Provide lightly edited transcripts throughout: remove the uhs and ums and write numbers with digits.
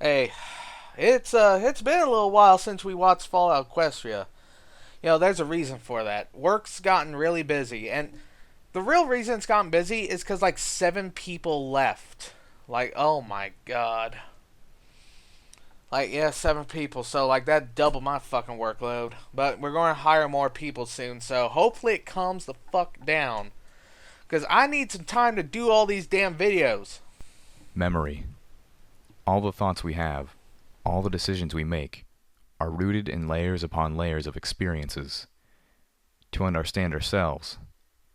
Hey, it's been a little while since we watched Fallout Equestria. There's a reason for that. Work's gotten really busy, and the real reason it's gotten busy is because like 7 people left. Like, oh my god. Like, yeah, 7 people. So like that doubled my fucking workload. But we're going to hire more people soon, so hopefully it calms the fuck down. Because I need some time to do all these damn videos. Memory. All the thoughts we have, all the decisions we make, are rooted in layers upon layers of experiences. To understand ourselves,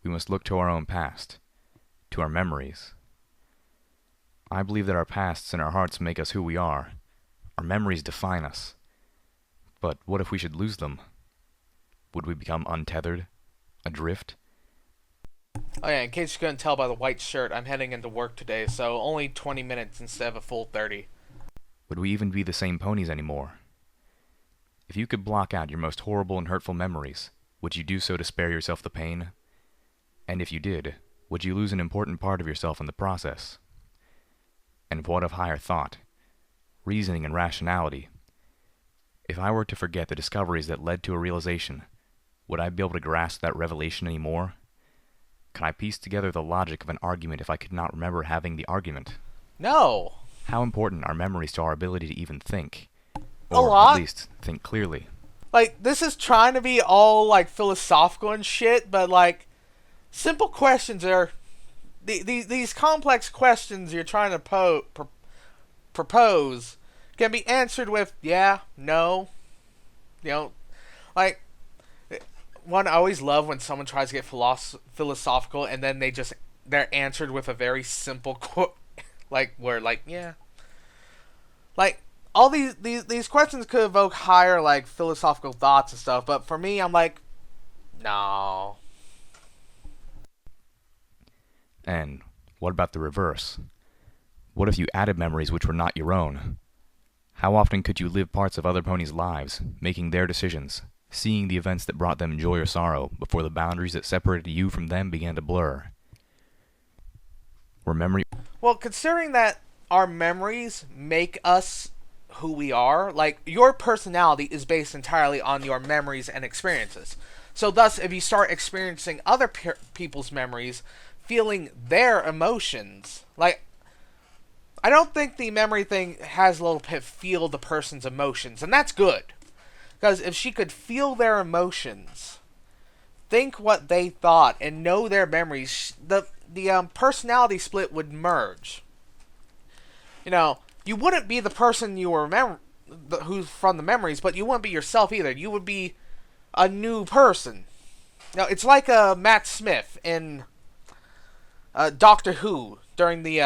we must look to our own past, to our memories. I believe that our pasts and our hearts make us who we are. Our memories define us. But what if we should lose them? Would we become untethered? Adrift? Oh yeah, in case you couldn't tell by the white shirt, I'm heading into work today, so only 20 minutes instead of a full 30. Would we even be the same ponies anymore? If you could block out your most horrible and hurtful memories, would you do so to spare yourself the pain? And if you did, would you lose an important part of yourself in the process? And what of higher thought, reasoning and rationality? If I were to forget the discoveries that led to a realization, would I be able to grasp that revelation anymore? Can I piece together the logic of an argument if I could not remember having the argument? No! How important are memories to our ability to even think? A Or, lot. at least, think clearly? Like, this is trying to be all, like, philosophical and shit, but, like, simple questions are... These complex questions you're trying to propose can be answered with, yeah, no. You know, like... One, I always love when someone tries to get philosophical and then they're answered with a very simple like where like yeah, like all these questions could evoke higher like philosophical thoughts and stuff, but for me I'm like no. And what about the reverse? What if you added memories which were not your own? How often could you live parts of other ponies' lives, making their decisions, seeing the events that brought them joy or sorrow before the boundaries that separated you from them began to blur? Were memory... Well, considering that our memories make us who we are, like your personality is based entirely on your memories and experiences. So thus if you start experiencing other people's memories, feeling their emotions, like I don't think the memory thing has a little bit feel the person's emotions, and that's good. Because if she could feel their emotions, think what they thought, and know their memories, the personality split would merge. You wouldn't be the person you were who's from the memories, but you wouldn't be yourself either. You would be a new person. It's like Matt Smith in Doctor Who during the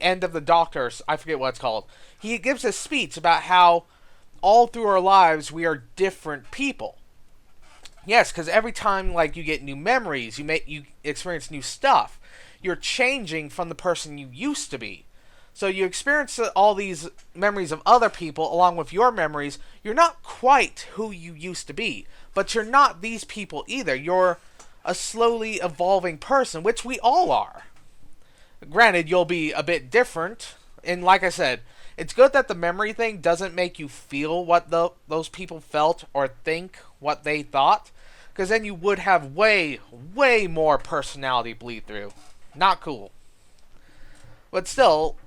end of the Doctor. I forget what it's called. He gives a speech about how all through our lives we are different people. Yes, because every time like you get new memories, you experience new stuff. You're changing from the person you used to be. So you experience all these memories of other people along with your memories. You're not quite who you used to be, but you're not these people either. You're a slowly evolving person, which we all are. Granted, you'll be a bit different, and like I said, it's good that the memory thing doesn't make you feel what those people felt or think what they thought, because then you would have way, way more personality bleed through. Not cool. But still,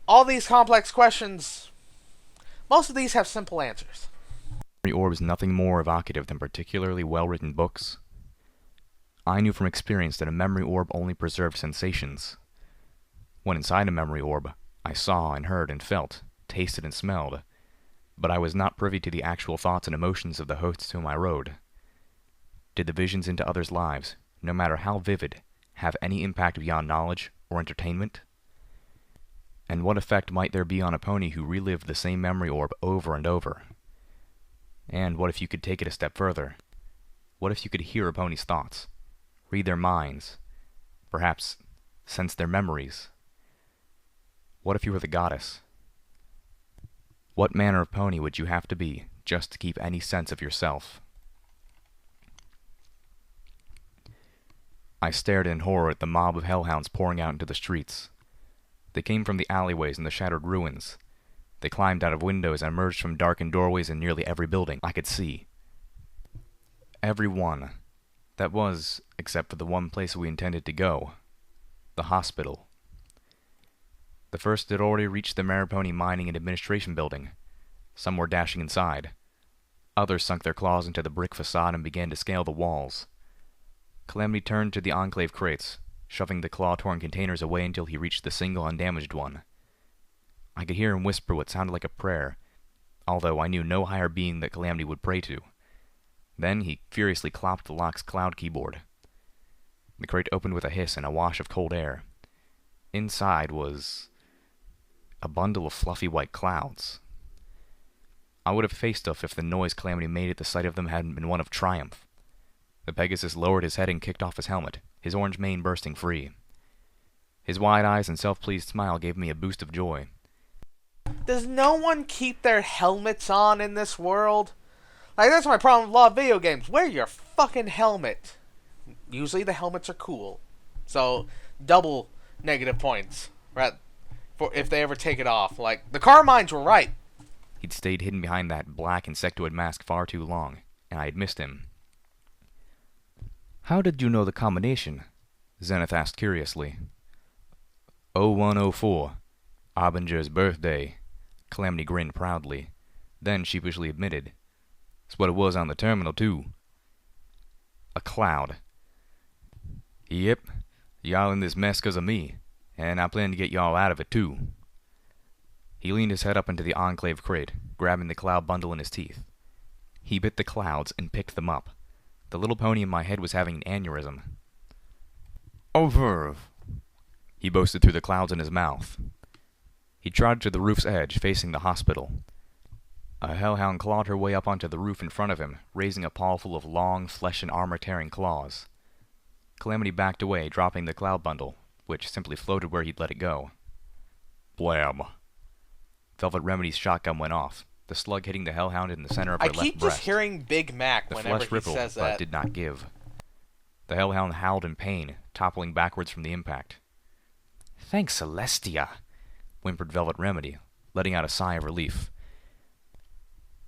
all these complex questions, most of these have simple answers. Memory orb is nothing more evocative than particularly well-written books. I knew from experience that a memory orb only preserved sensations. When inside a memory orb, I saw and heard and felt, tasted and smelled, but I was not privy to the actual thoughts and emotions of the hosts whom I rode. Did the visions into others' lives, no matter how vivid, have any impact beyond knowledge or entertainment? And what effect might there be on a pony who relived the same memory orb over and over? And what if you could take it a step further? What if you could hear a pony's thoughts, read their minds, perhaps sense their memories? What if you were the goddess? What manner of pony would you have to be just to keep any sense of yourself? I stared in horror at the mob of hellhounds pouring out into the streets. They came from the alleyways and the shattered ruins. They climbed out of windows and emerged from darkened doorways in nearly every building I could see. Every one. That was, except for the one place we intended to go. The hospital. The first had already reached the Mariponi Mining and Administration Building. Some were dashing inside. Others sunk their claws into the brick facade and began to scale the walls. Calamity turned to the Enclave crates, shoving the claw-torn containers away until he reached the single undamaged one. I could hear him whisper what sounded like a prayer, although I knew no higher being that Calamity would pray to. Then he furiously clopped the lock's cloud keyboard. The crate opened with a hiss and a wash of cold air. Inside was a bundle of fluffy white clouds. I would have faced off if the noise Calamity made at the sight of them hadn't been one of triumph. The Pegasus lowered his head and kicked off his helmet, his orange mane bursting free. His wide eyes and self-pleased smile gave me a boost of joy. Does no one keep their helmets on in this world? Like, that's my problem with a lot of video games. Wear your fucking helmet. Usually the helmets are cool. So, double negative points, right? For if they ever take it off. Like, the Carmines were right. He'd stayed hidden behind that black insectoid mask far too long, and I had missed him. "How did you know the combination?" Zenith asked curiously. 0104. Arbinger's birthday. Calamity grinned proudly, then sheepishly admitted. "That's what it was on the terminal, too." A cloud. "Yep, y'all in this mess 'cause of me, and I plan to get y'all out of it, too." He leaned his head up into the Enclave crate, grabbing the cloud bundle in his teeth. He bit the clouds and picked them up. The little pony in my head was having an aneurysm. "Over," he boasted through the clouds in his mouth. He trotted to the roof's edge, facing the hospital. A hellhound clawed her way up onto the roof in front of him, raising a paw full of long, flesh and armor-tearing claws. Calamity backed away, dropping the cloud bundle, which simply floated where he'd let it go. Blam! Velvet Remedy's shotgun went off, the slug hitting the hellhound in the center of her left breast. I keep just hearing Big Mac whenever he says that. But did not give. The hellhound howled in pain, toppling backwards from the impact. "Thanks, Celestia," whimpered Velvet Remedy, letting out a sigh of relief.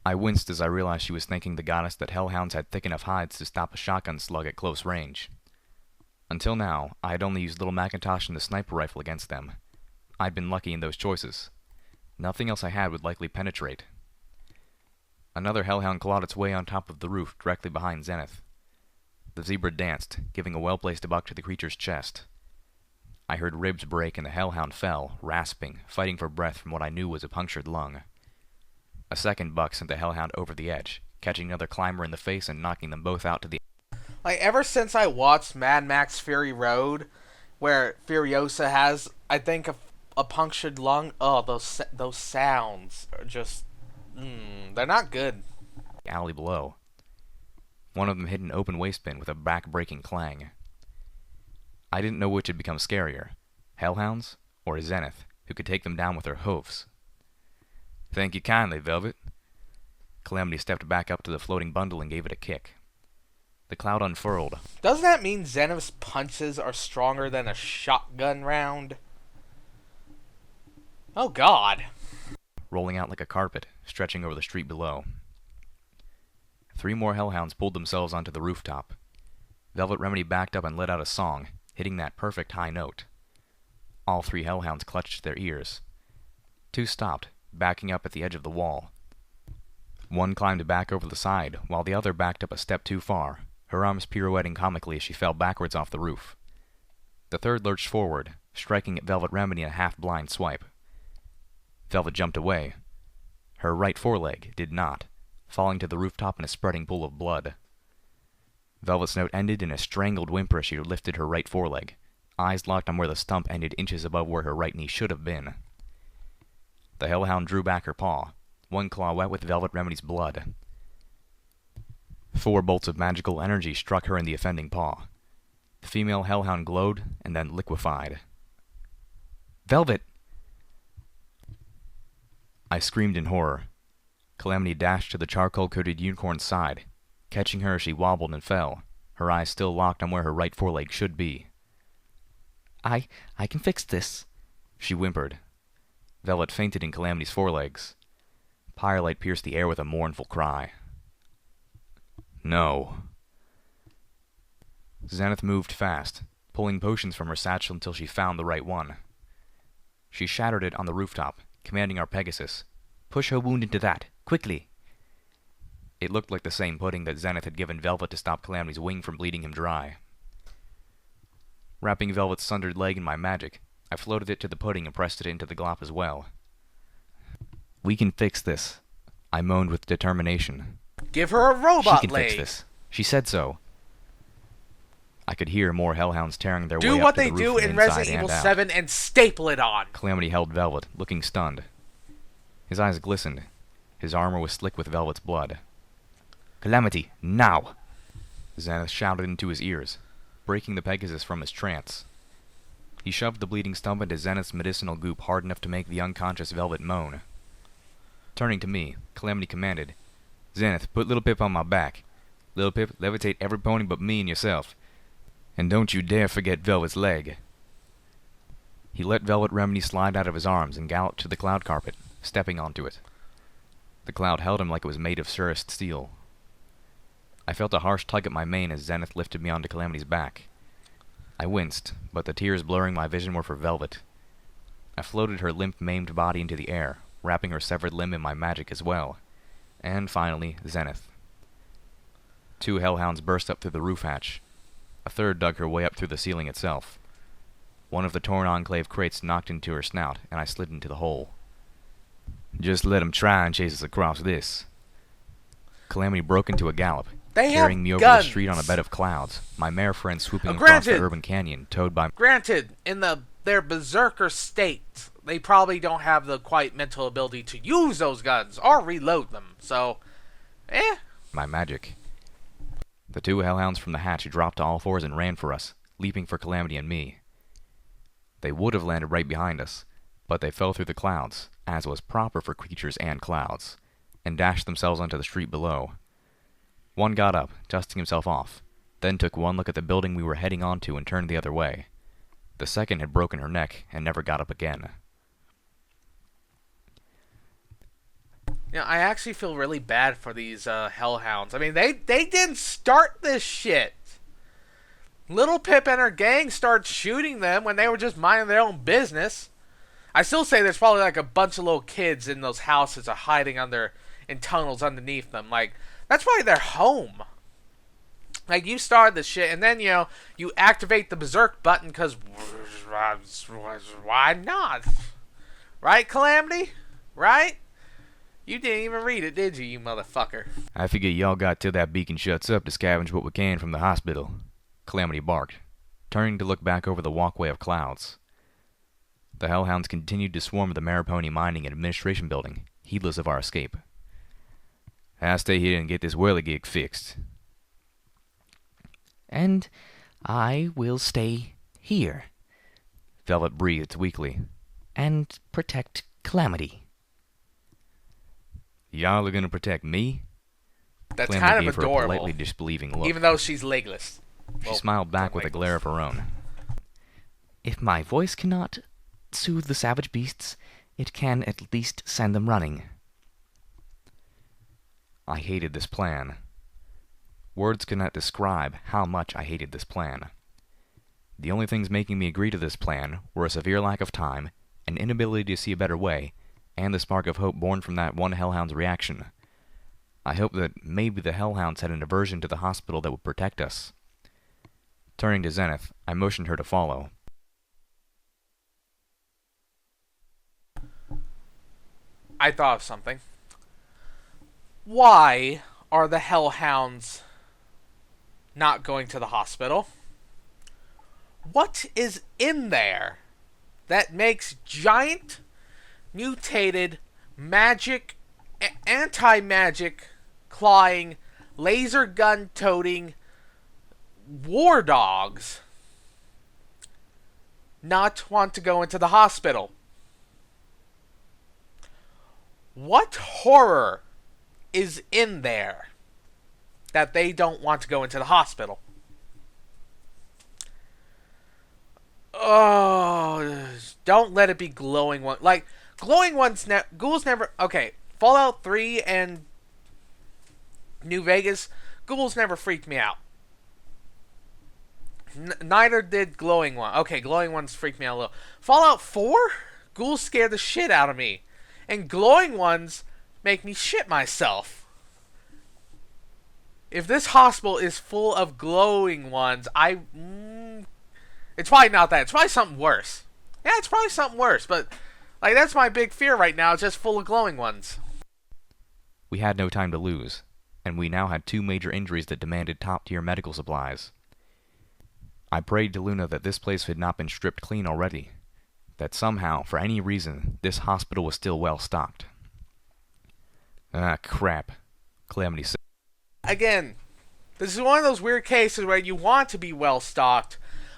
I winced as I realized she was thanking the goddess that hellhounds had thick enough hides to stop a shotgun slug at close range. Until now, I had only used Little Macintosh and the sniper rifle against them. I'd been lucky in those choices. Nothing else I had would likely penetrate. Another hellhound clawed its way on top of the roof directly behind Zenith. The zebra danced, giving a well-placed buck to the creature's chest. I heard ribs break and the hellhound fell, rasping, fighting for breath from what I knew was a punctured lung. A second buck sent the hellhound over the edge, catching another climber in the face and knocking them both out to the... Like, ever since I watched Mad Max Fury Road, where Furiosa has, I think, a punctured lung, oh, those sounds are just... they're not good. The alley below. One of them hit an open waste bin with a back-breaking clang. I didn't know which had become scarier, hellhounds or Zenith, who could take them down with her hoofs. "Thank you kindly, Velvet." Calamity stepped back up to the floating bundle and gave it a kick. The cloud unfurled. Doesn't that mean Zenith's punches are stronger than a shotgun round? Oh, God. Rolling out like a carpet, stretching over the street below. 3 more hellhounds pulled themselves onto the rooftop. Velvet Remedy backed up and let out a song, hitting that perfect high note. All 3 hellhounds clutched their ears. 2 stopped, backing up at the edge of the wall. One climbed back over the side, while the other backed up a step too far, her arms pirouetting comically as she fell backwards off the roof. The third lurched forward, striking at Velvet Remedy in a half-blind swipe. Velvet jumped away. Her right foreleg did not, falling to the rooftop in a spreading pool of blood. Velvet's note ended in a strangled whimper as she lifted her right foreleg, eyes locked on where the stump ended inches above where her right knee should have been. The hellhound drew back her paw, one claw wet with Velvet Remedy's blood. 4 bolts of magical energy struck her in the offending paw. The female hellhound glowed and then liquefied. "Velvet!" I screamed in horror. Calamity dashed to the charcoal-coated unicorn's side, catching her as she wobbled and fell, her eyes still locked on where her right foreleg should be. I can fix this," she whimpered. Velvet fainted in Calamity's forelegs. Firelight pierced the air with a mournful cry. No. Zenith moved fast, pulling potions from her satchel until she found the right one. She shattered it on the rooftop, commanding our Pegasus, "Push her wound into that, quickly!" It looked like the same pudding that Zenith had given Velvet to stop Calamity's wing from bleeding him dry. Wrapping Velvet's sundered leg in my magic, I floated it to the pudding and pressed it into the glop as well. "We can fix this," I moaned with determination. Give her a robot "She can leg. fix this. She said so." I could hear more hellhounds tearing their way Do up what to they the do roof in from inside Resident Evil and out. 7 and staple it on. Calamity held Velvet, looking stunned. His eyes glistened. His armor was slick with Velvet's blood. "Calamity, now!" Zenith shouted into his ears, breaking the Pegasus from his trance. He shoved the bleeding stump into Zenith's medicinal goop hard enough to make the unconscious Velvet moan. Turning to me, Calamity commanded, "Zenith, put Little Pip on my back. Little Pip, levitate every pony but me and yourself. And don't you dare forget Velvet's leg." He let Velvet Remedy slide out of his arms and galloped to the cloud carpet, stepping onto it. The cloud held him like it was made of surest steel. I felt a harsh tug at my mane as Zenith lifted me onto Calamity's back. I winced, but the tears blurring my vision were for Velvet. I floated her limp, maimed body into the air, wrapping her severed limb in my magic as well. And finally, Zenith. 2 hellhounds burst up through the roof hatch. A third dug her way up through the ceiling itself. One of the torn Enclave crates knocked into her snout, and I slid into the hole. "Just let 'em try and chase us across this." Calamity broke into a gallop, They carrying have me over guns. the street on a bed of clouds, my mare friend swooping across Granted. the urban canyon, towed by... Granted, in their berserker state, they probably don't have the quite mental ability to use those guns or reload them. So, my magic. The 2 hellhounds from the hatch dropped to all fours and ran for us, leaping for Calamity and me. They would have landed right behind us, but they fell through the clouds, as was proper for creatures and clouds, and dashed themselves onto the street below. One got up, dusting himself off, then took one look at the building we were heading onto and turned the other way. The second had broken her neck and never got up again. you know, I actually feel really bad for these hellhounds. I mean, they didn't start this shit. Little Pip and her gang started shooting them when they were just minding their own business. I still say there's probably like a bunch of little kids in those houses are hiding in tunnels underneath them. Like, that's probably their home. Like, you started this shit, and then, you know, you activate the berserk button because why not? Right, Calamity? Right? You didn't even read it, did you motherfucker? "I figure y'all got till that beacon shuts up to scavenge what we can from the hospital," Calamity barked, turning to look back over the walkway of clouds. The hellhounds continued to swarm the Maripony Mining and Administration Building, heedless of our escape. "I'll stay here and get this whirligig fixed." "And I will stay here," Velvet breathed weakly. "and protect Calamity." "Y'all are gonna protect me?" That's Calamity kind of gave her a adorable. politely disbelieving look. Even though she's legless. She Well, smiled back with a legless. glare of her own. "If my voice cannot soothe the savage beasts, it can at least send them running." I hated this plan. Words could not describe how much I hated this plan. The only things making me agree to this plan were a severe lack of time, an inability to see a better way, and the spark of hope born from that one hellhound's reaction. I hoped that maybe the hellhounds had an aversion to the hospital that would protect us. Turning to Zenith, I motioned her to follow. I thought of something. Why are the hellhounds not going to the hospital? What is in there that makes giant, mutated, magic, anti-magic, clawing, laser gun toting war dogs not want to go into the hospital? What horror is in there that they don't want to go into the hospital? Oh, don't let it be glowing one. Like, Glowing ones, ghouls never. Okay, Fallout 3 and New Vegas, ghouls never freaked me out. Neither did glowing one. Okay, glowing ones freaked me out a little. Fallout 4, ghouls scared the shit out of me, and glowing ones make me shit myself. If this hospital is full of glowing ones, it's probably not that. It's probably something worse. Yeah, it's probably something worse, but like that's my big fear right now. It's just full of glowing ones. We had no time to lose, and we now had 2 major injuries that demanded top-tier medical supplies. I prayed to Luna that this place had not been stripped clean already, that somehow, for any reason, this hospital was still well stocked. Ah, crap, Calamity said. Again, this is one of those weird cases where you want to be well stocked,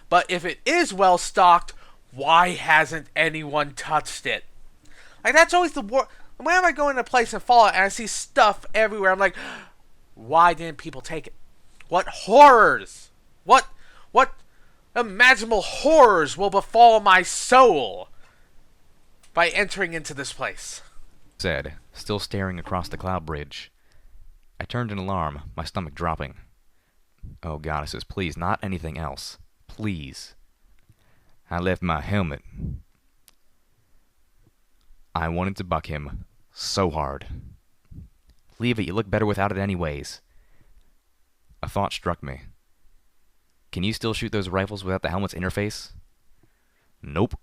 but if it is well stocked, why hasn't anyone touched it? Like, that's always the war. Whenever I go into a place in Fallout and I see stuff everywhere, I'm like, why didn't people take it? What horrors? What imaginable horrors will befall my soul by entering into this place? Said, still staring across the cloud bridge. I turned in alarm, my stomach dropping. Oh, goddesses, please, not anything else. Please. I left my helmet. I wanted to buck him so hard. Leave it, you look better without it anyways. A thought struck me. Can you still shoot those rifles without the helmet's interface? Nope.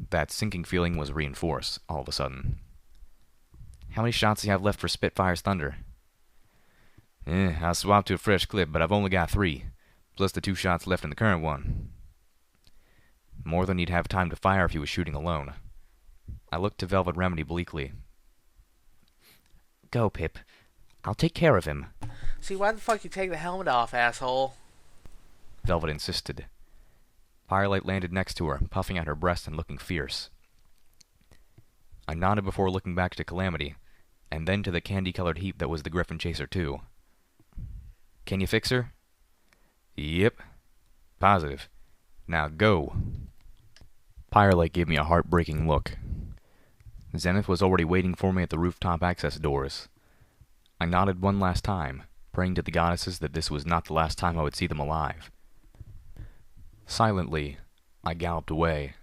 That sinking feeling was reinforced, all of a sudden. How many shots do you have left for Spitfire's Thunder? I swapped to a fresh clip, but I've only got 3, plus the 2 shots left in the current one. More than he'd have time to fire if he was shooting alone. I looked to Velvet Remedy bleakly. Go, Pip. I'll take care of him. See, why the fuck you take the helmet off, asshole? Velvet insisted. Firelight landed next to her, puffing at her breast and looking fierce. I nodded before looking back to Calamity, and then to the candy-colored heap that was the Griffin Chaser, too. Can you fix her? Yep. Positive. Now go. Firelight gave me a heartbreaking look. Zenith was already waiting for me at the rooftop access doors. I nodded one last time, praying to the goddesses that this was not the last time I would see them alive. Silently, I galloped away.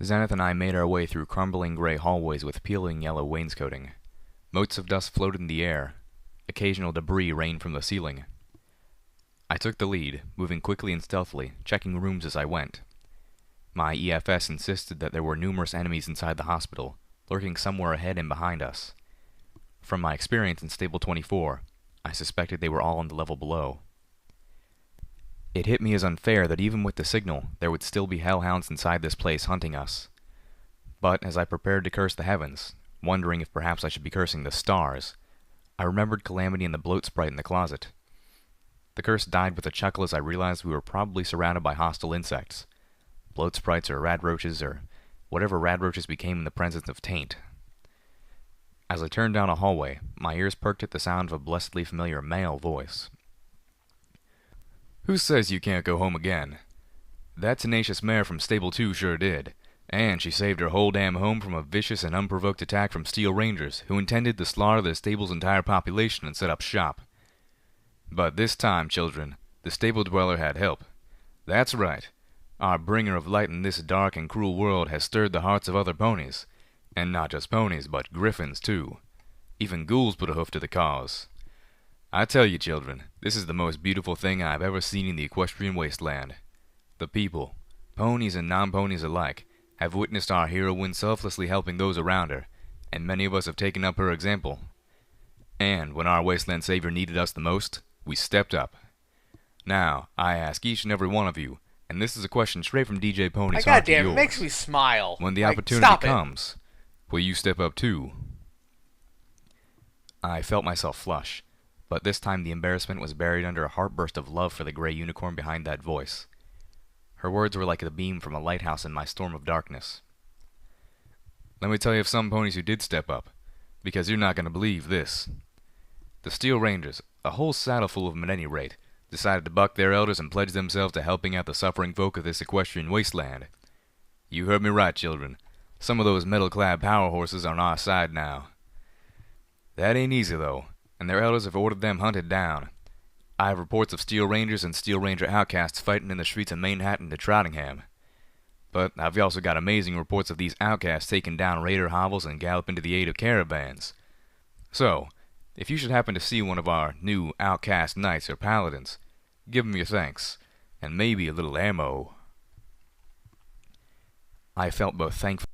Zenith and I made our way through crumbling gray hallways with peeling yellow wainscoting. Motes of dust floated in the air. Occasional debris rained from the ceiling. I took the lead, moving quickly and stealthily, checking rooms as I went. My EFS insisted that there were numerous enemies inside the hospital, lurking somewhere ahead and behind us. From my experience in Stable 24, I suspected they were all on the level below. It hit me as unfair that even with the signal, there would still be hellhounds inside this place hunting us. But as I prepared to curse the heavens, wondering if perhaps I should be cursing the stars, I remembered Calamity and the bloat sprite in the closet. The curse died with a chuckle as I realized we were probably surrounded by hostile insects. Bloat sprites or radroaches or whatever radroaches became in the presence of taint. As I turned down a hallway, my ears perked at the sound of a blessedly familiar male voice. Who says you can't go home again? That tenacious mare from Stable 2 sure did, and she saved her whole damn home from a vicious and unprovoked attack from Steel Rangers, who intended to slaughter the stable's entire population and set up shop. But this time, children, the stable dweller had help. That's right. Our bringer of light in this dark and cruel world has stirred the hearts of other ponies. And not just ponies, but griffins, too. Even ghouls put a hoof to the cause. I tell you, children, this is the most beautiful thing I have ever seen in the equestrian wasteland. The people, ponies and non-ponies alike, have witnessed our heroine selflessly helping those around her, and many of us have taken up her example. And when our wasteland savior needed us the most, we stepped up. Now, I ask each and every one of you, and this is a question straight from DJ Pony's heart to yours. Goddamn, it makes me smile. When the opportunity comes, will you step up too? I felt myself flush, but this time the embarrassment was buried under a heartburst of love for the gray unicorn behind that voice. Her words were like a beam from a lighthouse in my storm of darkness. Let me tell you of some ponies who did step up, because you're not going to believe this. The Steel Rangers, a whole saddle full of them at any rate, decided to buck their elders and pledge themselves to helping out the suffering folk of this equestrian wasteland. You heard me right, children. Some of those metal-clad power horses are on our side now. That ain't easy, though, and their elders have ordered them hunted down. I have reports of Steel Rangers and Steel Ranger outcasts fighting in the streets of Manhattan to Trottingham. But I've also got amazing reports of these outcasts taking down raider hovels and galloping to the aid of caravans. So, if you should happen to see one of our new outcast knights or paladins, give 'em your thanks, and maybe a little ammo. I felt both thankful